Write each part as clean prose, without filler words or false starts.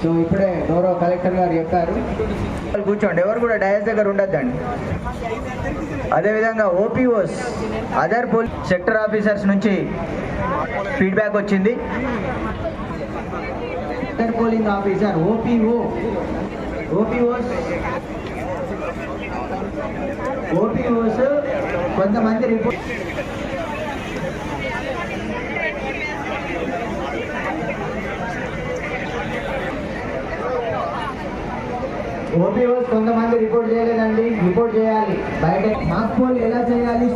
So ఇప్పుడే గౌరవ collector గారు చెప్పారు, కూర్చోండి, ఎవరు కూడా డయాస్ దగ్గర ఉండొద్దండి. అదేవిధంగా ఓపీఓస్ అదర్ సెక్టర్ ఆఫీసర్స్ నుంచి ఫీడ్బ్యాక్ వచ్చింది. అదర్ పోలింగ్ ఆఫీసర్ ఓపీఓస్ కొంతమంది రిపోర్ట్ కొంతమంది రిపోర్ట్ చేయలేదండి, రిపోర్ట్ చేయాలి. బయట మాక్ పోల్ ఎలా చేయాలి?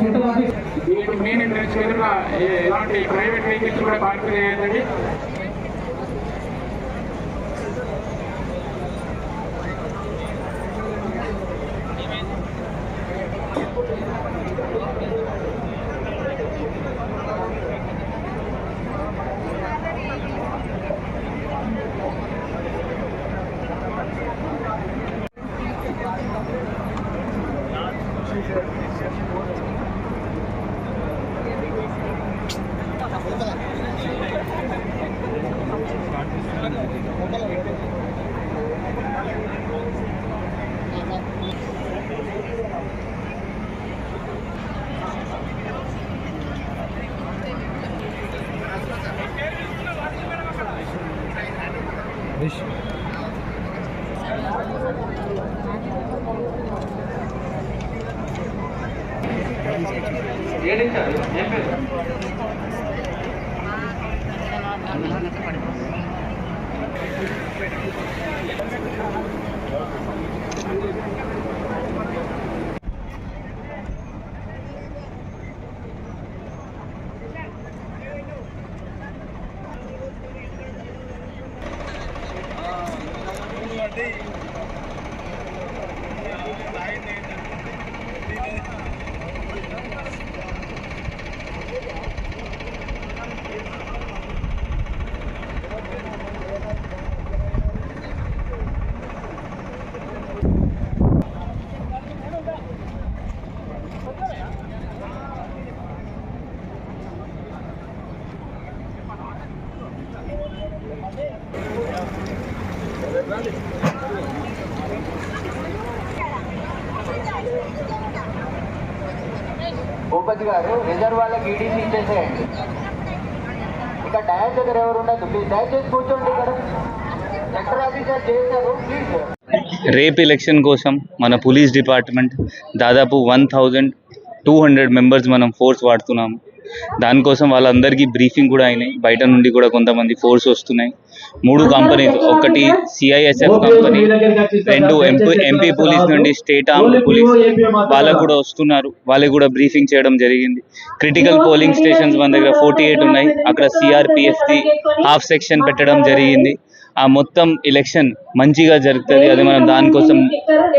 ఎలాంటి ప్రైవేట్ వెహికల్స్ కూడా పార్క్ చేయాలండి. భూపతి గారు రిజర్వ్ వాళ్ళకి ఈడీసీ ఇచ్చేసేయండి. ఇక డయాస్ దగ్గర ఎవరు ఉండదు, ప్లీజ్ దయచేసి కూర్చోండి. ఇక్కడ సెక్టర్ ఆఫీసర్ చేశారు, ప్లీజ్. రేపు ఎలక్షన్ కోసం మన పోలీస్ డిపార్ట్మెంట్ దాదాపు 1200 మెంబర్స్ మనం ఫోర్స్ వాడుతున్నాము. దానికోసం వాళ్ళందరికీ బ్రీఫింగ్ కూడా అయినాయి. బయట నుండి కూడా కొంతమంది ఫోర్స్ వస్తున్నాయి. 3 కంపెనీస్, ఒకటి సిఐఎస్ఎఫ్ కంపెనీ, 2 ఎంపీ పోలీస్ నుండి స్టేట్ ఆర్మ్డ్ పోలీస్ వాళ్ళకు కూడా వస్తున్నారు. వాళ్ళకి కూడా బ్రీఫింగ్ చేయడం జరిగింది. క్రిటికల్ పోలింగ్ స్టేషన్స్ మన దగ్గర 48 ఉన్నాయి. అక్కడ సిఆర్పిఎఫ్ది హాఫ్ సెక్షన్ పెట్టడం జరిగింది. ఆ మొత్తం ఎలక్షన్ మంచిగా జరుగుతుంది. అది మనం దానికోసం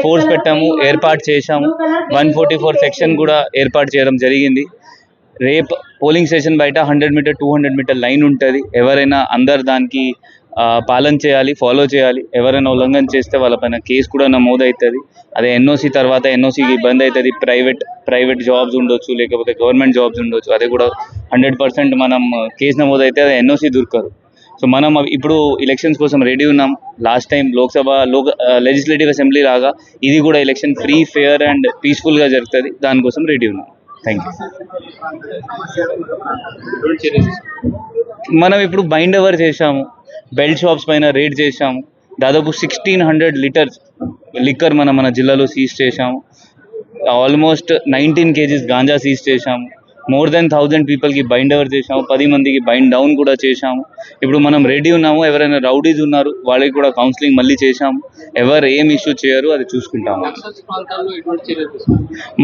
ఫోర్స్ పెట్టాము, ఏర్పాటు చేశాము. 144 సెక్షన్ కూడా ఏర్పాటు చేయడం జరిగింది. రేపు పోలింగ్ స్టేషన్ బయట 100 మీటర్ 200 మీటర్ లైన్ ఉంటుంది. ఎవరైనా అందరు దానికి పాలన చేయాలి, ఫాలో చేయాలి. ఎవరైనా ఉల్లంఘన చేస్తే వాళ్ళపైన కేసు కూడా నమోదవుతుంది. అదే ఎన్ఓసి తర్వాత ఎన్ఓసికి ఇబ్బంది అవుతుంది. ప్రైవేట్ జాబ్స్ ఉండొచ్చు, లేకపోతే గవర్నమెంట్ జాబ్స్ ఉండొచ్చు. అదే కూడా 100% మనం కేసు నమోదైతే అది ఎన్ఓసి దొరకరు. సో మనం ఇప్పుడు ఎలక్షన్స్ కోసం రెడీ ఉన్నాం. లాస్ట్ టైం లెజిస్లేటివ్ అసెంబ్లీ లాగా ఇది కూడా ఎలక్షన్ ఫ్రీ, ఫెయిర్ అండ్ పీస్ఫుల్గా జరుగుతుంది. దానికోసం రెడీ ఉన్నాం. Thank you. మనం ఇప్పుడు బైండ్ ఓవర్ చేశాము, బెల్ట్ షాప్స్ పైన రేడ్ చేశాము. దాదాపు 1600 లీటర్స్ లిక్కర్ మన జిల్లాలో సీజ్ చేశాము. ఆల్మోస్ట్ 19 kgs గాంజా సీజ్ చేశాము. మోర్ దెన్ 1000 పీపుల్కి బైండ్ ఓవర్ చేశాము. 10 మందికి బైండ్ డౌన్ కూడా చేశాము. ఇప్పుడు మనం రెడీ ఉన్నాము. ఎవరైనా రౌడీస్ ఉన్నారు వాళ్ళకి కూడా కౌన్సిలింగ్ మళ్ళీ చేశాము. ఎవరు ఏం ఇష్యూ చేయరు, అది చూసుకుంటాము.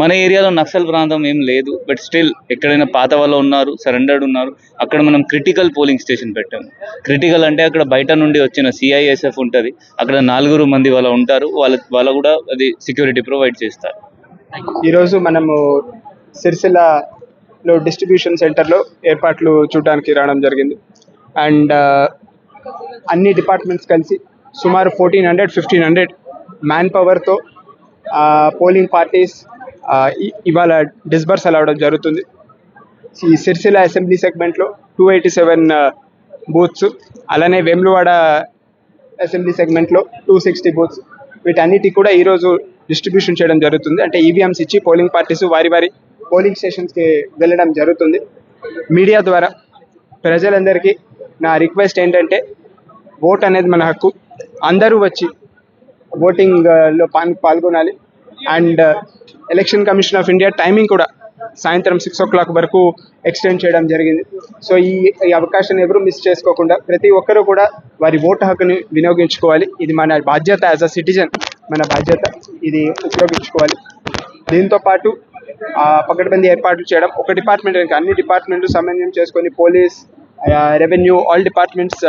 మన ఏరియాలో నక్సల్ ప్రాంతం ఏం లేదు. బట్ స్టిల్ ఎక్కడైనా పాత వాళ్ళు ఉన్నారు, సరెండర్డ్ ఉన్నారు, అక్కడ మనం క్రిటికల్ పోలింగ్ స్టేషన్ పెట్టాము. క్రిటికల్ అంటే అక్కడ బయట నుండి వచ్చిన సిఐఎస్ఎఫ్ ఉంటుంది. అక్కడ 4 మంది వాళ్ళు ఉంటారు. వాళ్ళ కూడా అది సెక్యూరిటీ ప్రొవైడ్ చేస్తారు. ఈరోజు మనము సిరిసిల్లలో డిస్ట్రిబ్యూషన్ సెంటర్లో ఏర్పాట్లు చూడడానికి రావడం జరిగింది. అండ్ అన్ని డిపార్ట్మెంట్స్ కలిసి సుమారు 1400-1500 మ్యాన్ పవర్తో పోలింగ్ పార్టీస్ ఇవాళ డిస్బర్స్ అవ్వడం జరుగుతుంది. ఈ సిరిసిల్ల అసెంబ్లీ సెగ్మెంట్లో 287 బూత్స్, అలానే వేములవాడ అసెంబ్లీ సెగ్మెంట్లో 260 బూత్స్, వీటన్నిటికి కూడా ఈరోజు డిస్ట్రిబ్యూషన్ చేయడం జరుగుతుంది. అంటే ఈవీఎంస్ ఇచ్చి పోలింగ్ పార్టీస్ వారి పోలింగ్ స్టేషన్స్కి వెళ్ళడం జరుగుతుంది. మీడియా ద్వారా ప్రజలందరికీ నా రిక్వెస్ట్ ఏంటంటే, ఓట్ అనేది మన హక్కు, అందరూ వచ్చి ఓటింగ్లో పాల్గొనాలి. And election commission of India timing కూడా సాయంత్రం 6 o'clock వరకు ఎక్స్టెండ్ చేయడం జరిగింది. సో ఈ అవకాశాన్ని ఎవరు మిస్ చేసుకోకుండా ప్రతి ఒక్కరూ కూడా వారి ఓటు హక్కుని వినియోగించుకోవాలి. ఇది మన బాధ్యత, యాజ్ అ సిటిజన్ మన బాధ్యత, ఇది ఉపయోగించుకోవాలి. దీంతో పాటు పకడ్బందీ ఏర్పాట్లు చేయడం, ఒక డిపార్ట్మెంట్ అన్ని డిపార్ట్మెంట్లు సమన్వయం చేసుకొని పోలీస్, రెవెన్యూ, ఆల్ డిపార్ట్మెంట్స్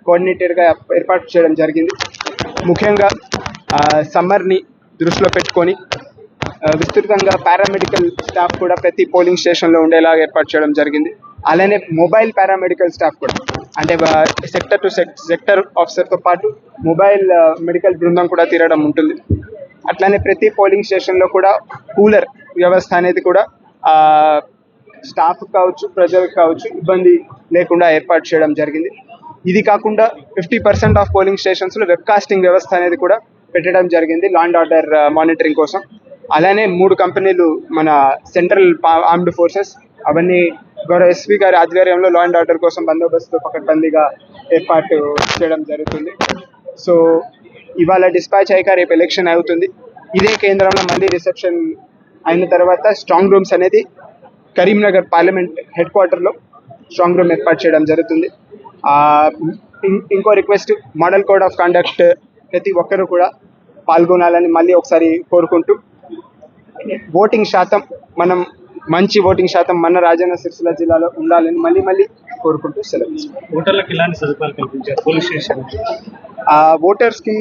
కోఆర్డినేటెడ్గా ఏర్పాటు చేయడం జరిగింది. ముఖ్యంగా సమ్మర్ని దృష్టిలో పెట్టుకొని విస్తృతంగా పారామెడికల్ స్టాఫ్ కూడా ప్రతి పోలింగ్ స్టేషన్లో ఉండేలాగా ఏర్పాటు చేయడం జరిగింది. అలానే మొబైల్ పారామెడికల్ స్టాఫ్ కూడా, అంటే సెక్టర్ టు సెక్టర్ ఆఫీసర్తో పాటు మొబైల్ మెడికల్ బృందం కూడా తిరగడం ఉంటుంది. అట్లానే ప్రతి పోలింగ్ స్టేషన్లో కూడా కూలర్ వ్యవస్థ అనేది కూడా స్టాఫ్ కావచ్చు, ప్రజలకు కావచ్చు ఇబ్బంది లేకుండా ఏర్పాటు చేయడం జరిగింది. ఇది కాకుండా 50% ఆఫ్ పోలింగ్ స్టేషన్స్లో వెబ్కాస్టింగ్ వ్యవస్థ అనేది కూడా పెట్టడం జరిగింది లా అండ్ ఆర్డర్ మానిటరింగ్ కోసం. అలానే 3 కంపెనీలు మన సెంట్రల్ ఆర్మ్డ్ ఫోర్సెస్ అవన్నీ గౌరవ ఎస్పీ గారి ఆధ్వర్యంలో లా అండ్ ఆర్డర్ కోసం బందోబస్తు పకడ్బందీగా ఏర్పాటు చేయడం జరుగుతుంది. సో ఇవాళ డిస్పాచ్ అయ్యాక రేపు ఎలక్షన్ అవుతుంది. ఇదే కేంద్రంలో మళ్ళీ రిసెప్షన్ అయిన తర్వాత స్ట్రాంగ్ రూమ్స్ అనేది కరీంనగర్ పార్లమెంట్ హెడ్ క్వార్టర్లో స్ట్రాంగ్ రూమ్ ఏర్పాటు చేయడం జరుగుతుంది. ఇంకో request, model code of conduct ప్రతి ఒక్కరూ కూడా పాల్గొనాలని మళ్ళీ ఒకసారి కోరుకుంటూ, ఓటింగ్ శాతం మంచి ఓటింగ్ శాతం మన రాజన్న సిరిసిల్ల జిల్లాలో ఉండాలని మళ్ళీ కోరుకుంటూ సెలవు. ఓటర్లకు ఇలాంటి సదుపాయాలు కల్పించారు పోలీస్ స్టేషన్. ఓటర్స్కి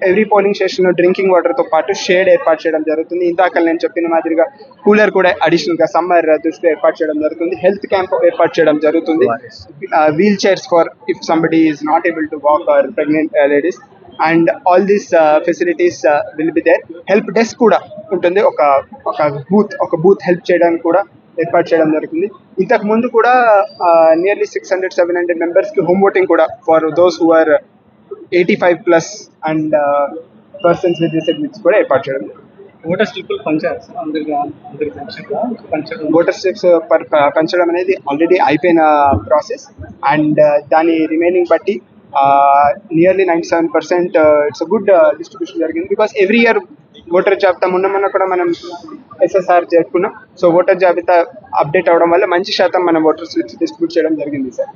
ఎవ్రీ పోలింగ్ స్టేషన్లో డ్రింకింగ్ వాటర్తో పాటు షేడ్ ఏర్పాటు చేయడం జరుగుతుంది. ఇందాక నేను చెప్పిన మాదిరిగా కూలర్ కూడా అడిషనల్గా సమ్మర్ దృష్టిలో ఏర్పాటు చేయడం జరుగుతుంది. హెల్త్ క్యాంప్ ఏర్పాటు చేయడం జరుగుతుంది. Wheel chairs for if somebody is not able to walk or pregnant ladies, and all these facilities will be there. Help desk కూడా ఉంటుంది, ఒక బూత్ హెల్ప్ చేయడానికి కూడా ఏర్పాటు చేయడం జరుగుతుంది. ఇంతకు ముందు కూడా నియర్లీ 600-700 మెంబర్స్కి హోమ్ ఓటింగ్ కూడా for those who are 85+ and persons with disabilities కూడా ఏర్పాటు చేయడం. ఓటర్ స్లిప్పులు పంచారు, ఓటర్ స్లిప్స్ పంచడం అనేది ఆల్రెడీ అయిపోయిన ప్రాసెస్. అండ్ దాని రిమైనింగ్ బట్టి nearly 97% it's a good distribution జరిగింది. బికాస్ ఎవ్రీ ఇయర్ ఓటర్ జాబితా మొన్న కూడా మనం SSR జరుపుకున్నాం. సో ఓటర్ జాబితా అప్డేట్ అవ్వడం వల్ల మంచి శాతం మనం ఓటర్ స్లిప్స్ డిస్ట్రిబ్యూట్ చేయడం జరిగింది సార్.